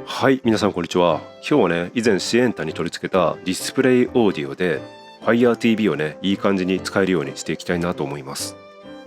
はい、皆さんこんにちは。今日はね、以前シエンタに取り付けたディスプレイオーディオで Fire TV をね、いい感じに使えるようにしていきたいなと思います。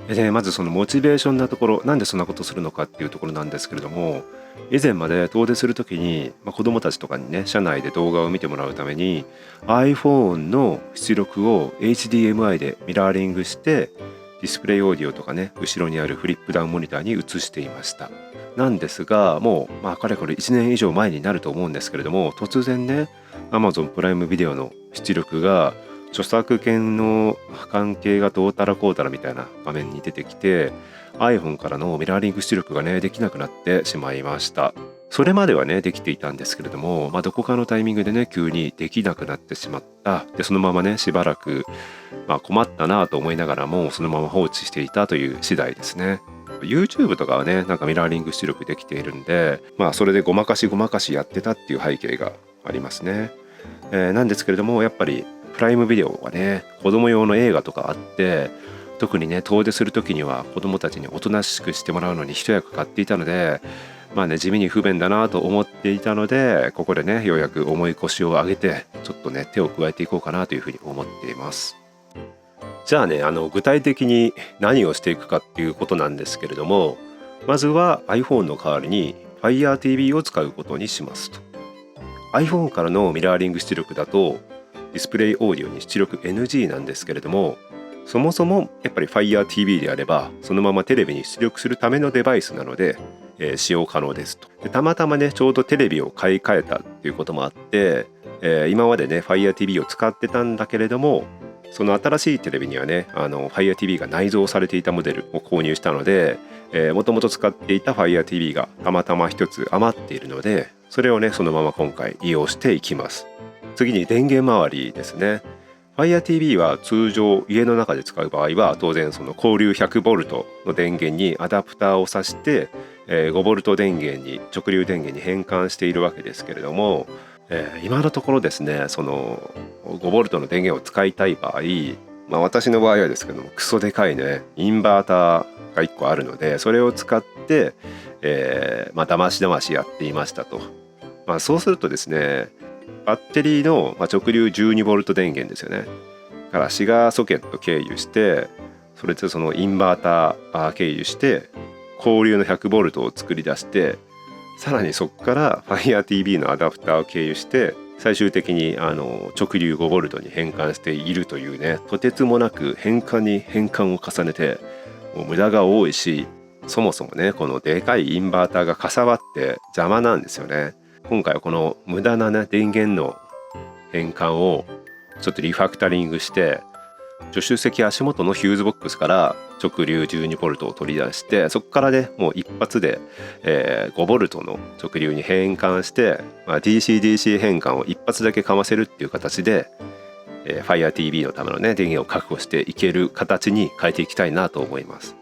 でね、まずそのモチベーションなところ、なんでそんなことするのかっていうところなんですけれども、以前まで遠出するときに、子供たちとかにね、車内で動画を見てもらうために iPhone の出力を HDMI でミラーリングしてディスプレイオーディオとかね、後ろにあるフリップダウンモニターに映していました。なんですが、もう、かれこれ1年以上前になると思うんですけれども、突然ね、Amazon プライムビデオの出力が著作権の関係がどうたらこうたらみたいな画面に出てきて、 iPhone からのミラーリング出力がね、できなくなってしまいました。それまではね、できていたんですけれども、どこかのタイミングでね、急にできなくなってしまった。で、そのままね、しばらく、困ったなと思いながらも、そのまま放置していたという次第ですね。YouTube とかはね、なんかミラーリング出力できているんで、それでごまかしやってたっていう背景がありますね。なんですけれども、やっぱりプライムビデオはね、子供用の映画とかあって、特にね、遠出する時には子供たちにおとなしくしてもらうのに一役買っていたので、地味に不便だなと思っていたので、ここでね、ようやく重い腰を上げて、ちょっとね、手を加えていこうかなというふうに思っています。じゃあね、具体的に何をしていくかっていうことなんですけれども、まずは iPhone の代わりに Fire TV を使うことにしますと。 iPhone からのミラーリング出力だとディスプレイオーディオに出力 NG なんですけれども、そもそもやっぱり Fire TV であればそのままテレビに出力するためのデバイスなので、使用可能ですと。でたまたまね、ちょうどテレビを買い替えたっていうこともあって、今までね Fire TV を使ってたんだけれども、その新しいテレビにはね、Fire TV が内蔵されていたモデルを購入したので、もともと使っていた Fire TV がたまたま一つ余っているので、それをね、そのまま今回利用していきます。次に電源周りですね。Fire TV は通常家の中で使う場合は当然その交流 100V の電源にアダプターを挿して、5V 電源に直流電源に変換しているわけですけれども、今のところですね、その 5V の電源を使いたい場合、私の場合はですけども、クソでかいねインバーターが1個あるので、それを使って、だましだましやっていましたと。そうするとですね、バッテリーの直流 12V 電源ですよねからシガーソケット経由して、それとそのインバーター経由して交流の 100V を作り出して、さらにそこから Fire TV のアダプターを経由して最終的に直流 5V に変換しているというね、とてつもなく変換に変換を重ねて、もう無駄が多いし、そもそもね、このでかいインバーターがかさばって邪魔なんですよね。今回はこの無駄なね、電源の変換をちょっとリファクタリングして、助手席足元のヒューズボックスから直流 12V を取り出して、そこからね、もう一発で、5V の直流に変換して、DC-DC 変換を一発だけかませるっていう形で、Fire TV のためのね、電源を確保していける形に変えていきたいなと思います。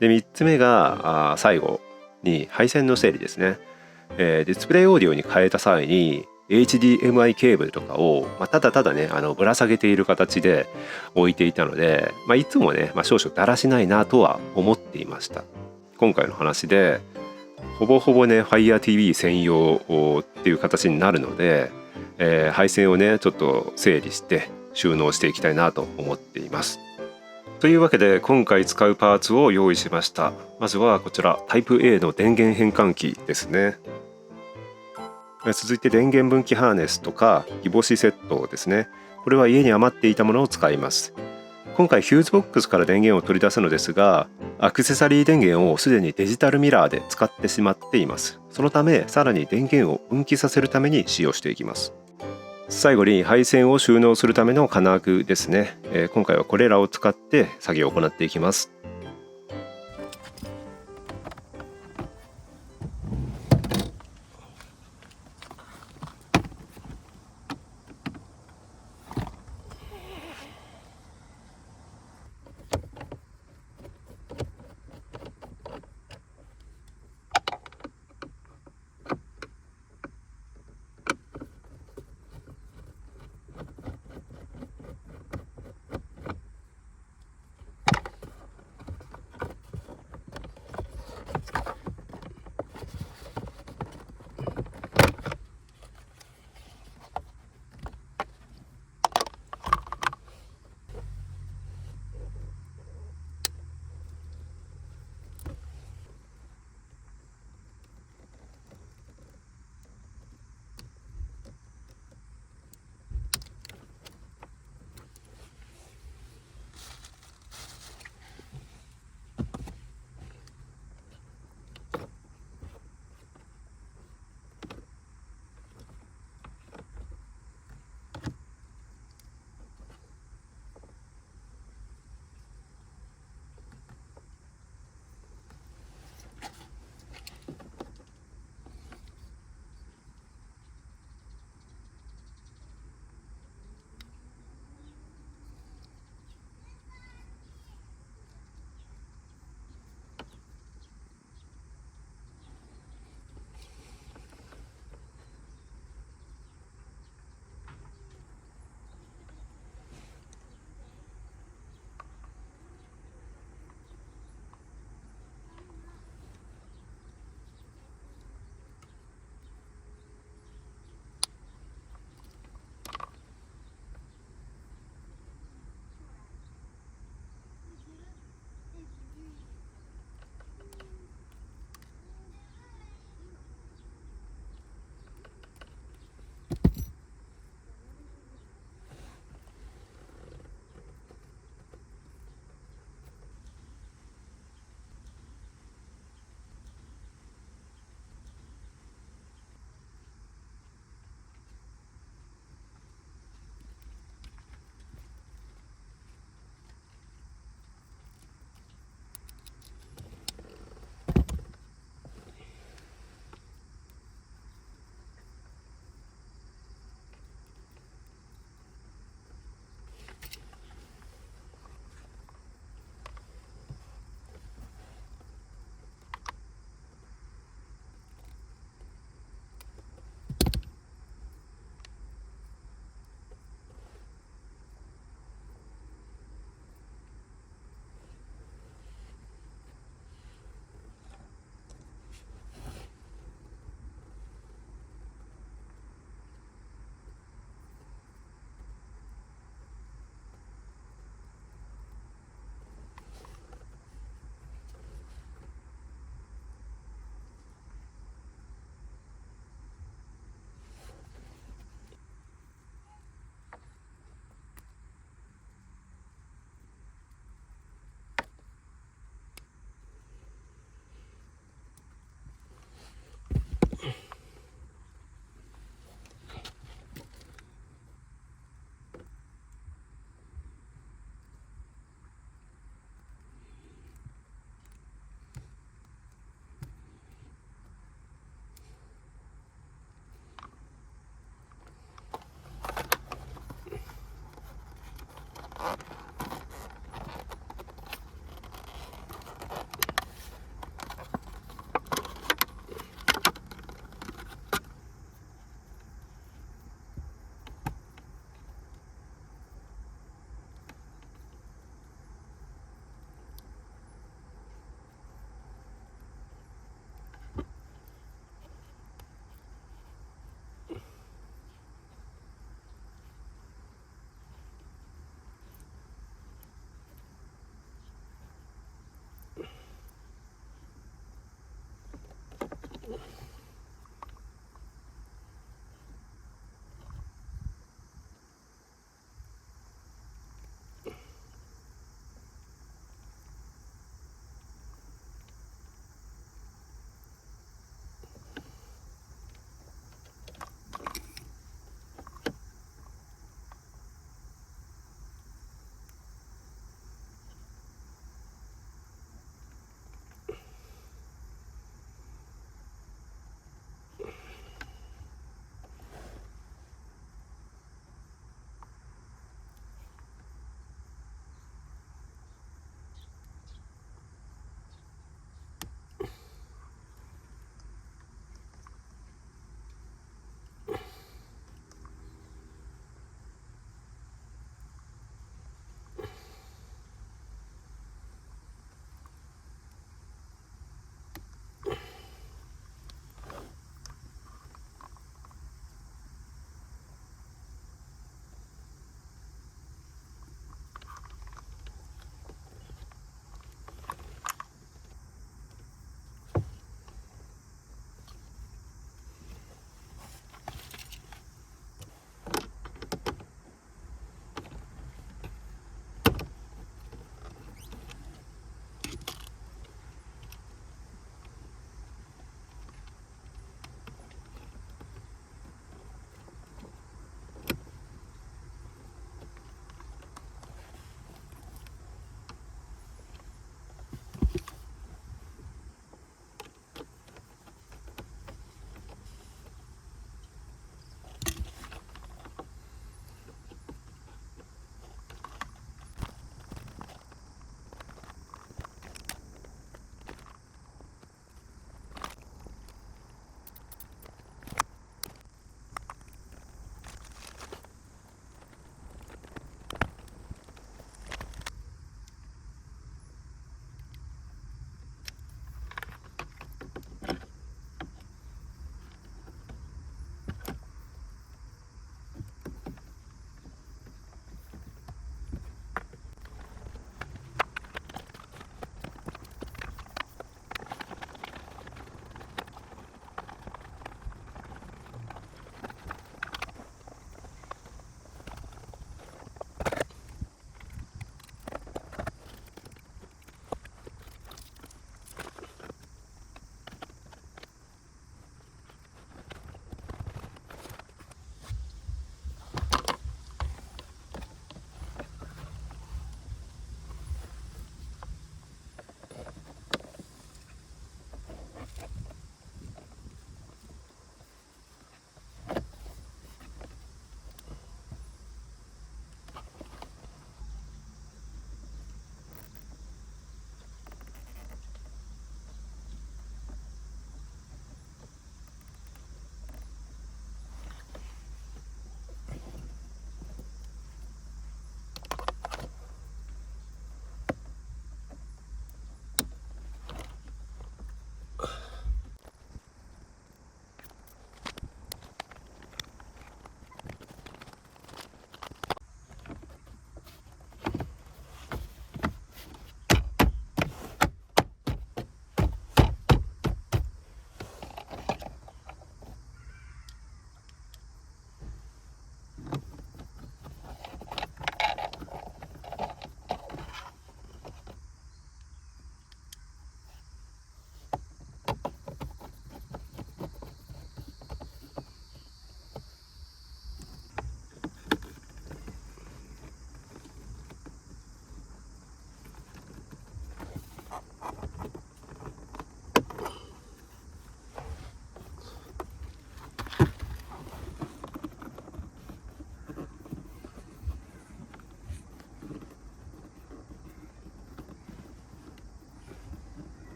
で、3つ目が最後に配線の整理ですね。ディスプレイオーディオに変えた際に HDMI ケーブルとかを、ただただね、ぶら下げている形で置いていたので、いつもね、少々だらしないなとは思っていました。今回の話でほぼほぼね Fire TV 専用っていう形になるので、配線をねちょっと整理して収納していきたいなと思っています。というわけで今回使うパーツを用意しました。まずはこちらタイプ A の電源変換器ですね。続いて電源分岐ハーネスとか日干しセットですね。これは家に余っていたものを使います。今回ヒューズボックスから電源を取り出すのですが、アクセサリー電源をすでにデジタルミラーで使ってしまっています。そのためさらに電源を分岐させるために使用していきます。最後に配線を収納するための金具ですね。今回はこれらを使って作業を行っていきます。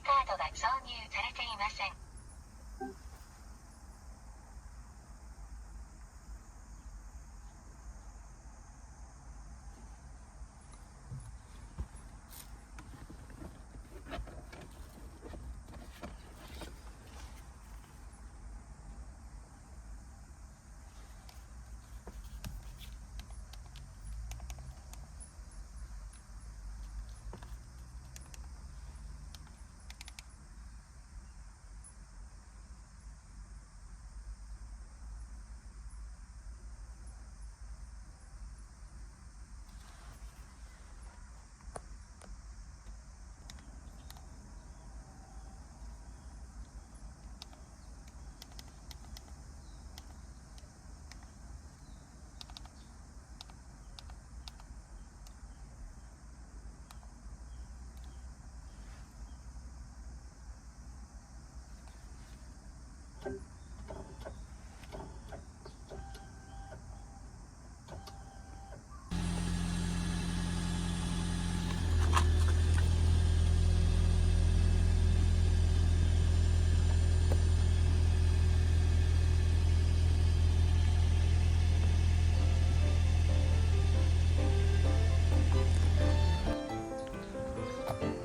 カードが挿入されていません。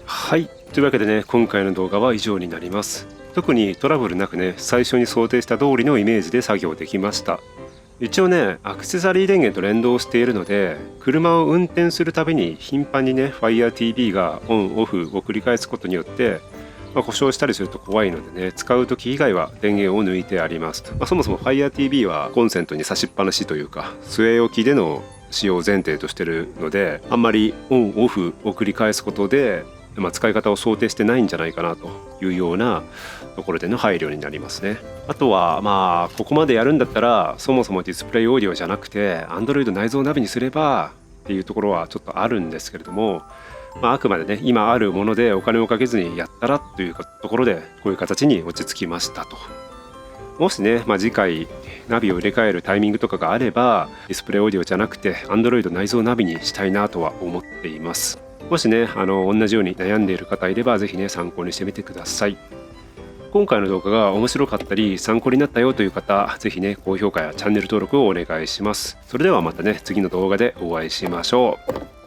はい、というわけでね、今回の動画は以上になります。特にトラブルなくね、最初に想定した通りのイメージで作業できました。一応ね、アクセサリー電源と連動しているので、車を運転するたびに頻繁にね FireTV がオンオフを繰り返すことによって、故障したりすると怖いのでね、使う時以外は電源を抜いてあります。そもそも FireTV はコンセントに差しっぱなしというか据え置きでの使用前提としてるので、あんまりオンオフを繰り返すことで、使い方を想定してないんじゃないかなというようなところでの配慮になりますね。あとはここまでやるんだったら、そもそもディスプレイオーディオじゃなくて Android 内蔵ナビにすればっていうところはちょっとあるんですけれども、あくまでね今あるものでお金をかけずにやったらというところでこういう形に落ち着きましたと。もしね、次回ナビを入れ替えるタイミングとかがあればディスプレイオーディオじゃなくて Android 内蔵ナビにしたいなとは思っています。もしね同じように悩んでいる方いればぜひね参考にしてみてください。今回の動画が面白かったり参考になったよという方、ぜひね高評価やチャンネル登録をお願いします。それではまたね次の動画でお会いしましょう。